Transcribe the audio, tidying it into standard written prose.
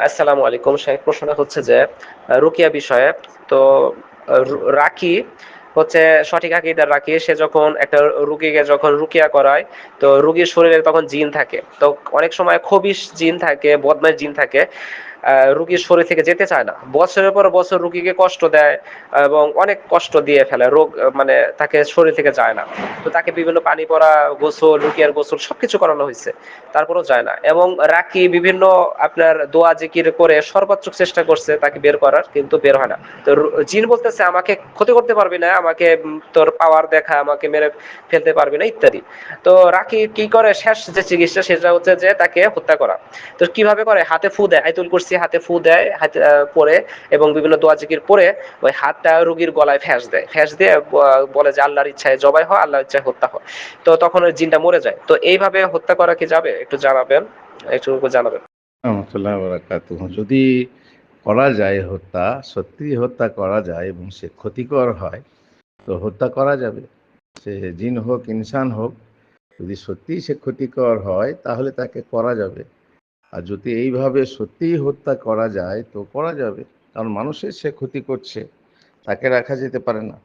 আসসালামু আলাইকুম। প্রশ্নটা হচ্ছে যে রুকিয়া বিষয়ে। তো রাকি হচ্ছে সঠিক আকীদার রাকি। সে যখন একটা রুগীকে যখন রুকিয়া করায়, তো রুগীর শরীরে তখন জিন থাকে। তো অনেক সময় খবিশ জিন থাকে, বদমাইশ জিন থাকে, রুগীর শরীর থেকে যেতে চায় না, বছরের পর বছর রুগীকে কষ্ট দেয় এবং অনেক কষ্ট দিয়ে ফেলে। রোগ মানে তাকে শরীর থেকে যায় না। তো তাকে বিভিন্ন পানি পড়া, গোসল, রুকিয়ার গোসল সবকিছু করানো হয়েছে, তারপরেও যায় না। এবং রাকি বিভিন্ন আপনার দোয়া জিকির করে সর্বোচ্চ চেষ্টা করছে তাকে বের করার, কিন্তু বের হয় না। তো জিন বলতেছে আমাকে ক্ষতি করতে পারবি না, আমাকে তোর পাওয়ার দেখা, আমাকে মেরে ফেলতে পারবি না ইত্যাদি। তো রাকি কি করে, শেষ যে চিকিৎসা সেটা হচ্ছে যে তাকে হত্যা করা। তো কিভাবে করে, হাতে ফু দেয়, আইতুল কুরসি হাতে ফু দেয়, হাতে পরে এবং বিভিন্ন দোয়া জিকির পরে ওই হাতটা রোগীর গলায় ফ্যাঁস দেয়, ফ্যাঁস দিয়ে বলে যে আল্লাহর ইচ্ছায় জবাই হয়, আল্লাহর ইচ্ছায় হত্যা হয়। তো তখন ওই জিনটা মরে যায়। তো এইভাবে হত্যা করা কি যাবে, একটু জানাবেন, একটু জানাবেন। রহমতুল্লাহ বারাকাতুহু। যদি করা যায় হত্যা, সত্যি হত্যা করা যায় এবং সে ক্ষতিকর হয়, তো হত্যা করা যাবে। সে জিন হোক ইনসান হোক, যদি সত্যিই সে ক্ষতিকর হয় তাহলে তাকে করা যাবে। আর যদি এইভাবে সত্যিই হত্যা করা যায় তো করা যাবে, কারণ মানুষের সে ক্ষতি করছে, তাকে রাখা যেতে পারে না।